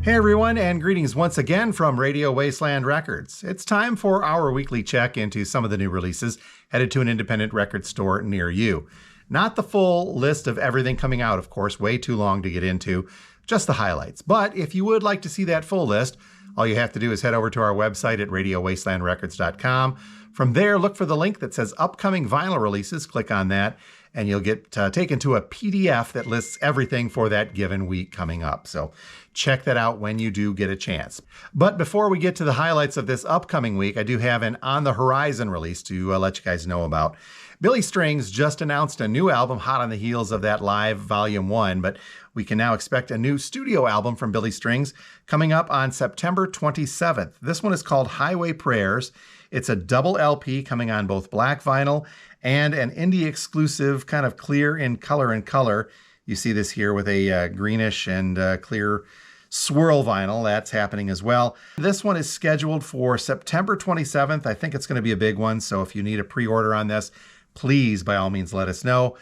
Hey everyone, and greetings once again from Radio Wasteland Records. It's time for our weekly check into some of the new releases headed to an independent record store near you. Not the full list of everything coming out, of course, way too long to get into, just the highlights. But if you would like to see that full list, all you have to do is head over to our website at radiowastelandrecords.com. From there, look for the link that says upcoming vinyl releases, click on that, and you'll get taken to a PDF that lists everything for that given week coming up. So check that out when you do get a chance. But before we get to the highlights of this upcoming week, I do have an On the Horizon release to let you guys know about. Billy Strings just announced a new album hot on the heels of that Live Volume 1, but we can now expect a new studio album from Billy Strings coming up on September 27th. This one is called Highway Prayers. It's a double LP coming on both black vinyl and an indie exclusive kind of clear in color. You see this here with a greenish and clear swirl vinyl. That's happening as well. This one is scheduled for September 27th. I think it's going to be a big one. So if you need a pre-order on this, please, by all means, let us know.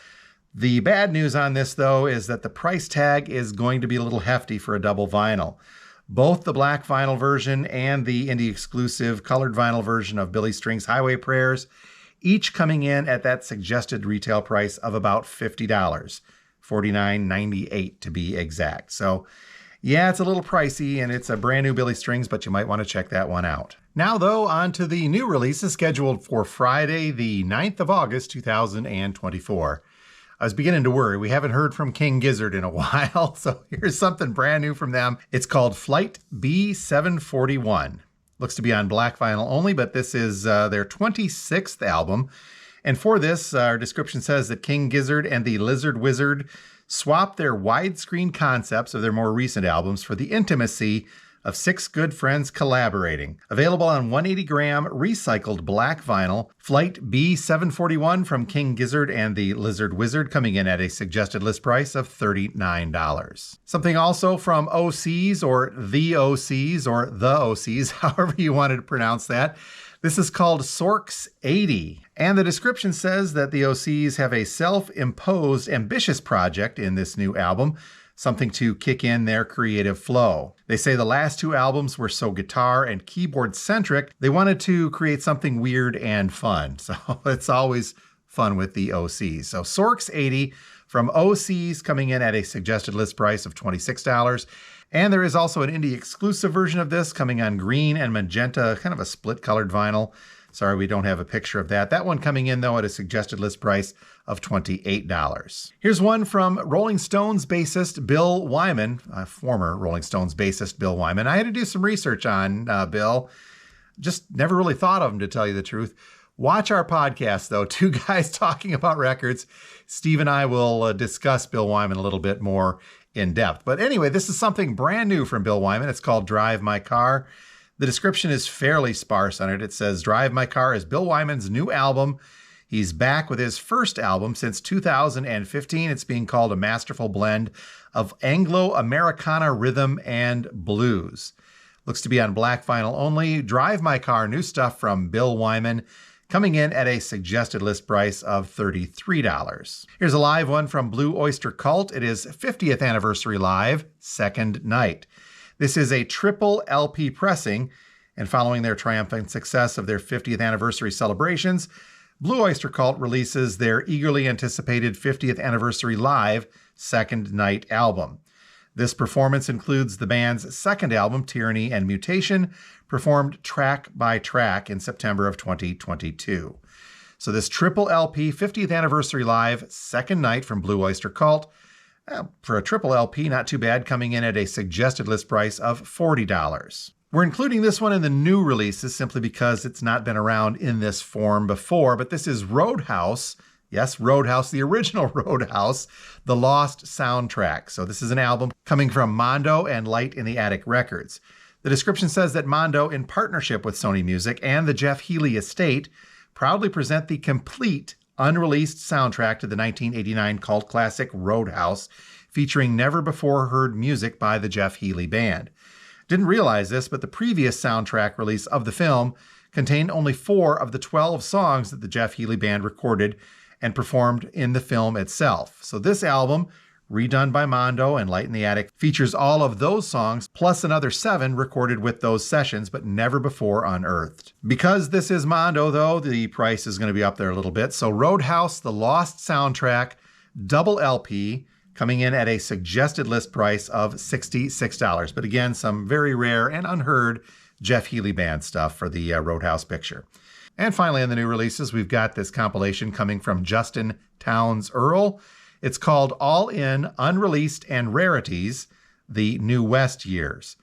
The bad news on this, though, is that the price tag is going to be a little hefty for a double vinyl. Both the black vinyl version and the indie exclusive colored vinyl version of Billy Strings' Highway Prayers, each coming in at that suggested retail price of about $50, $49.98 to be exact. So yeah, it's a little pricey and it's a brand new Billy Strings, but you might want to check that one out. Now though, on to the new releases scheduled for Friday, the 9th of August, 2024. I was beginning to worry. We haven't heard from King Gizzard in a while, so here's something brand new from them. It's called Flight B741. Looks to be on black vinyl only, but this is their 26th album. And for this, our description says that King Gizzard and the Lizard Wizard swapped their widescreen concepts of their more recent albums for the intimacy of six good friends collaborating. Available on 180-gram recycled black vinyl, Flight B741 from King Gizzard and the Lizard Wizard coming in at a suggested list price of $39. Something also from Osees or the Osees, however you wanted to pronounce that. This is called Sorks 80. And the description says that the Osees have a self-imposed ambitious project in this new album, something to kick in their creative flow. They say the last two albums were so guitar and keyboard centric, they wanted to create something weird and fun. So it's always fun with the Osees. So Sorks 80 from Osees coming in at a suggested list price of $26. And there is also an indie exclusive version of this coming on green and magenta, kind of a split colored vinyl. Sorry, we don't have a picture of that. That one coming in, though, at a suggested list price of $28. Here's one from Rolling Stones bassist Bill Wyman, former Rolling Stones bassist Bill Wyman. I had to do some research on Bill. Just never really thought of him, to tell you the truth. Watch our podcast, though. Two guys talking about records. Steve and I will discuss Bill Wyman a little bit more in depth. But anyway, this is something brand new from Bill Wyman. It's called Drive My Car. The description is fairly sparse on it. It says, Drive My Car is Bill Wyman's new album. He's back with his first album since 2015. It's being called a masterful blend of Anglo-Americana rhythm and blues. Looks to be on black vinyl only. Drive My Car, new stuff from Bill Wyman, coming in at a suggested list price of $33. Here's a live one from Blue Oyster Cult. It is 50th Anniversary Live, Second Night. This is a triple LP pressing, and following their triumphant success of their 50th anniversary celebrations, Blue Oyster Cult releases their eagerly anticipated 50th Anniversary Live Second Night album. This performance includes the band's second album, Tyranny and Mutation, performed track by track in September of 2022. So this triple LP 50th Anniversary Live Second Night from Blue Oyster Cult, for a triple LP, not too bad, coming in at a suggested list price of $40. We're including this one in the new releases simply because it's not been around in this form before, but this is Roadhouse. Yes, Roadhouse, the original Roadhouse, the Lost Soundtrack. So this is an album coming from Mondo and Light in the Attic Records. The description says that Mondo, in partnership with Sony Music and the Jeff Healey estate, proudly present the complete unreleased soundtrack to the 1989 cult classic Roadhouse, featuring never-before-heard music by the Jeff Healey Band. Didn't realize this, but the previous soundtrack release of the film contained only 4 of the 12 songs that the Jeff Healey Band recorded and performed in the film itself. So this album, redone by Mondo and Light in the Attic, features all of those songs, plus another 7 recorded with those sessions, but never before unearthed. Because this is Mondo, though, the price is going to be up there a little bit. So Roadhouse, The Lost Soundtrack, double LP, coming in at a suggested list price of $66. But again, some very rare and unheard Jeff Healey Band stuff for the Roadhouse picture. And finally, in the new releases, we've got this compilation coming from Justin Townes Earl. It's called All In, Unreleased and Rarities, the New West Years.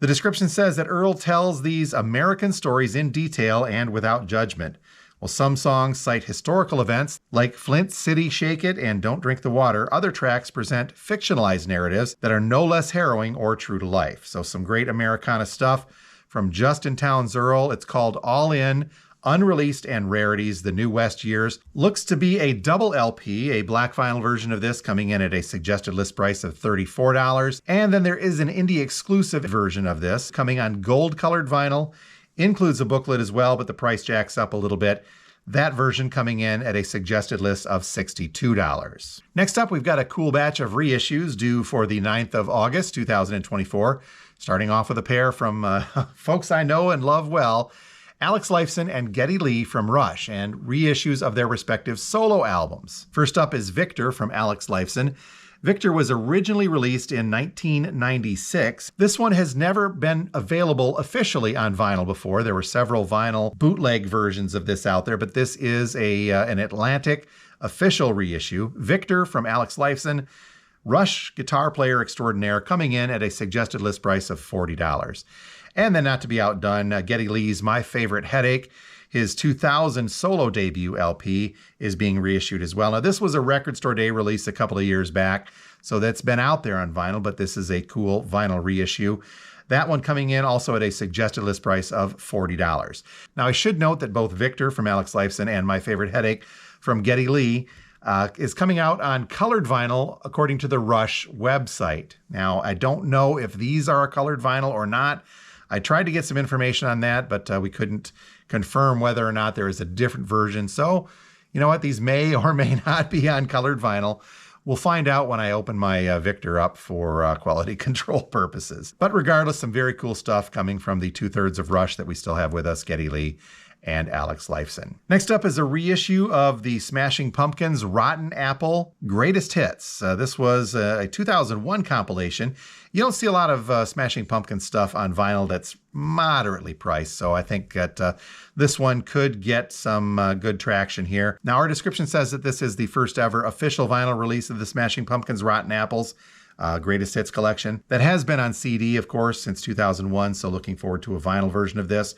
The description says that Earl tells these American stories in detail and without judgment. While some songs cite historical events like Flint City Shake It and Don't Drink the Water, other tracks present fictionalized narratives that are no less harrowing or true to life. So some great Americana stuff from Justin Townes Earl. It's called All In, Unreleased and Rarities, the New West Years. Looks to be a double LP, a black vinyl version of this coming in at a suggested list price of $34. And then there is an indie exclusive version of this coming on gold colored vinyl. Includes a booklet as well, but the price jacks up a little bit. That version coming in at a suggested list of $62. Next up, we've got a cool batch of reissues due for the 9th of August, 2024. Starting off with a pair from folks I know and love well, Alex Lifeson and Geddy Lee from Rush, and reissues of their respective solo albums. First up is Victor from Alex Lifeson. Victor was originally released in 1996. This one has never been available officially on vinyl before. There were several vinyl bootleg versions of this out there, but this is an Atlantic official reissue. Victor from Alex Lifeson, Rush guitar player extraordinaire, coming in at a suggested list price of $40. And then, not to be outdone, Geddy Lee's My Favorite Headache. His 2000 solo debut LP is being reissued as well. Now, this was a Record Store Day release a couple of years back, so that's been out there on vinyl, but this is a cool vinyl reissue. That one coming in also at a suggested list price of $40. Now, I should note that both Victor from Alex Lifeson and My Favorite Headache from Geddy Lee is coming out on colored vinyl according to the Rush website. Now, I don't know if these are a colored vinyl or not. I tried to get some information on that, but we couldn't confirm whether or not there is a different version. So, you know what? These may or may not be on colored vinyl. We'll find out when I open my Victor up for quality control purposes. But regardless, some very cool stuff coming from the two-thirds of Rush that we still have with us, Geddy Lee and Alex Lifeson. Next up is a reissue of the Smashing Pumpkins' Rotten Apple Greatest Hits. This was a 2001 compilation. You don't see a lot of Smashing Pumpkins stuff on vinyl that's moderately priced, so I think that this one could get some good traction here. Now, our description says that this is the first ever official vinyl release of the Smashing Pumpkins' Rotten Apples Greatest Hits collection. That has been on CD, of course, since 2001, so looking forward to a vinyl version of this.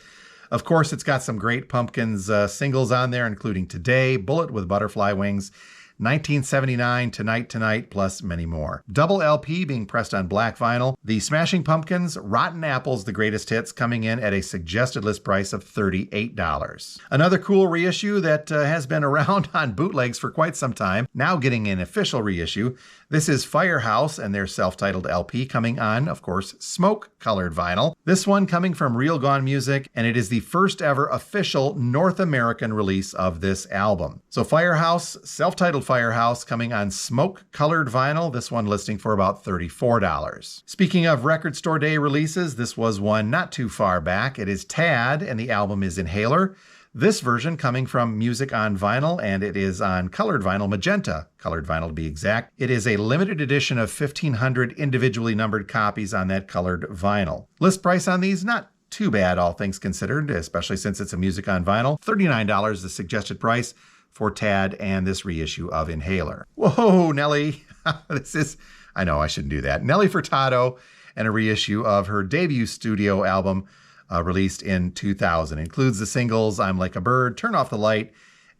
Of course, it's got some great Pumpkins singles on there, including Today, Bullet with Butterfly Wings, 1979, Tonight Tonight, plus many more. Double LP being pressed on black vinyl. The Smashing Pumpkins' Rotten Apples, the Greatest Hits, coming in at a suggested list price of $38. Another cool reissue that has been around on bootlegs for quite some time, now getting an official reissue. This is Firehouse and their self-titled LP coming on, of course, smoke-colored vinyl. This one coming from Real Gone Music, and it is the first ever official North American release of this album. So Firehouse, self-titled Firehouse, coming on smoke-colored vinyl. This one listing for about $34. Speaking of Record Store Day releases, this was one not too far back. It is Tad, and the album is Inhaler. This version coming from Music on Vinyl, and it is on colored vinyl, magenta colored vinyl to be exact. It is a limited edition of 1,500 individually numbered copies on that colored vinyl. List price on these, not too bad, all things considered, especially since it's a Music on Vinyl. $39 the suggested price for Tad and this reissue of Inhaler. Whoa, Nelly. I know I shouldn't do that. Nelly Furtado and a reissue of her debut studio album, released in 2000. Includes the singles I'm Like a Bird, Turn Off the Light,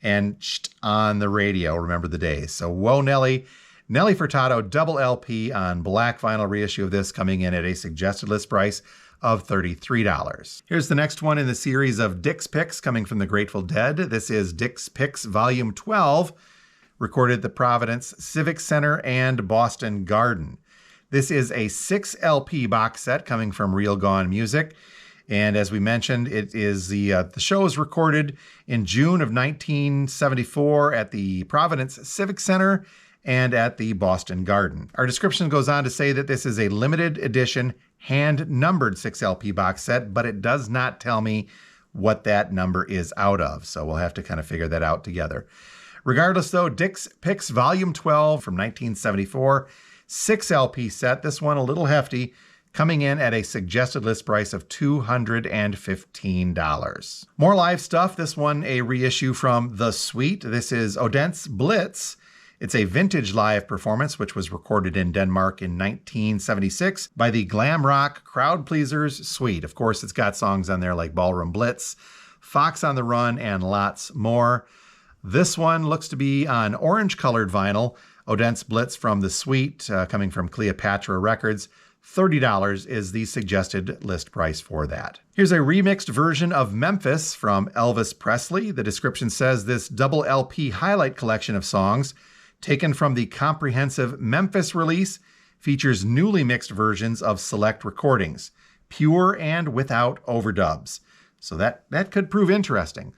and On the Radio, Remember the Days. So whoa, Nelly. Nelly Furtado, double LP on black vinyl reissue of this, coming in at a suggested list price of $33. Here's the next one in the series of Dick's Picks coming from the Grateful Dead. This is Dick's Picks Volume 12, recorded at the Providence Civic Center and Boston Garden. This is a 6 LP box set coming from Real Gone Music. And as we mentioned, it is the show was recorded in June of 1974 at the Providence Civic Center and at the Boston Garden. Our description goes on to say that this is a limited edition, hand-numbered 6LP box set, but it does not tell me what that number is out of, so we'll have to kind of figure that out together. Regardless, though, Dick's Picks Volume 12 from 1974, 6LP set, this one a little hefty, coming in at a suggested list price of $215. More live stuff, this one a reissue from The Suite. This is Odense Blitz. It's a vintage live performance, which was recorded in Denmark in 1976 by the glam rock Crowd Pleasers Suite. Of course, it's got songs on there like Ballroom Blitz, Fox on the Run, and lots more. This one looks to be on orange-colored vinyl. Odense Blitz from The Suite, coming from Cleopatra Records. $30 is the suggested list price for that. Here's a remixed version of Memphis from Elvis Presley. The description says this double LP highlight collection of songs taken from the comprehensive Memphis release features newly mixed versions of select recordings, pure and without overdubs. So that could prove interesting.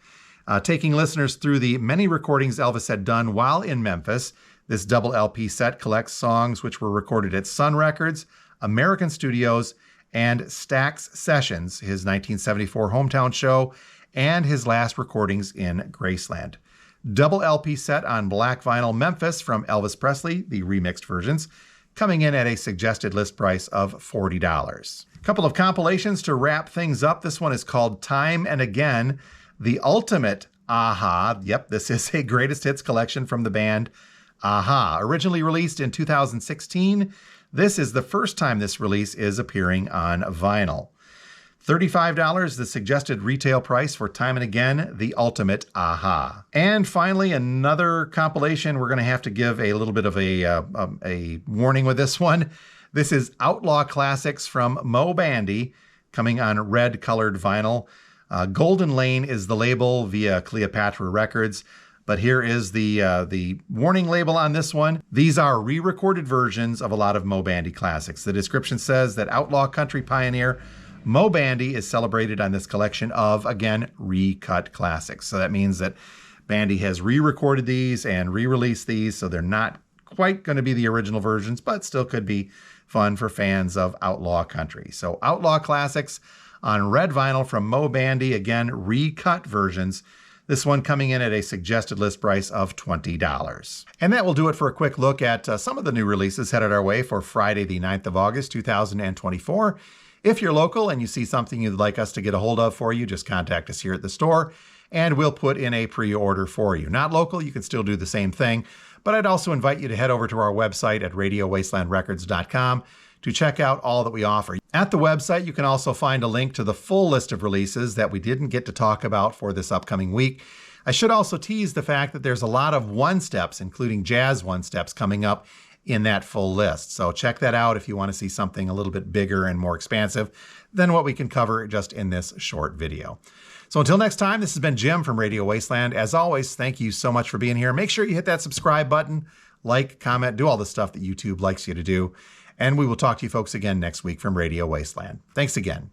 Taking listeners through the many recordings Elvis had done while in Memphis, this double LP set collects songs which were recorded at Sun Records, American Studios, and Stax Sessions, his 1974 hometown show, and his last recordings in Graceland. Double LP set on black vinyl Memphis from Elvis Presley, the remixed versions, coming in at a suggested list price of $40. A couple of compilations to wrap things up. This one is called Time and Again, the Ultimate Aha. Yep, this is a greatest hits collection from the band Aha. Originally released in 2016, this is the first time this release is appearing on vinyl. $35, the suggested retail price for Time and Again, the Ultimate Aha. And finally, another compilation. We're going to have to give a little bit of a warning with this one. This is Outlaw Classics from Mo Bandy, coming on red-colored vinyl. Golden Lane is the label via Cleopatra Records. But here is the warning label on this one. These are re-recorded versions of a lot of Mo Bandy classics. The description says that outlaw country pioneer Mo Bandy is celebrated on this collection of, again, recut classics. So that means that Bandy has re-recorded these and re-released these, so they're not quite going to be the original versions, but still could be fun for fans of outlaw country. So outlaw classics on red vinyl from Mo Bandy, again, recut versions. This one coming in at a suggested list price of $20. And that will do it for a quick look at some of the new releases headed our way for Friday, the 9th of August, 2024. If you're local and you see something you'd like us to get a hold of for you, just contact us here at the store and we'll put in a pre-order for you. Not local, you can still do the same thing, but I'd also invite you to head over to our website at radiowastelandrecords.com to check out all that we offer. At the website, you can also find a link to the full list of releases that we didn't get to talk about for this upcoming week. I should also tease the fact that there's a lot of one-steps, including jazz one-steps, coming up in that full list. So check that out if you want to see something a little bit bigger and more expansive than what we can cover just in this short video. So until next time, this has been Jim from Radio Wasteland. As always, thank you so much for being here. Make sure you hit that subscribe button, like, comment, do all the stuff that YouTube likes you to do. And we will talk to you folks again next week from Radio Wasteland. Thanks again.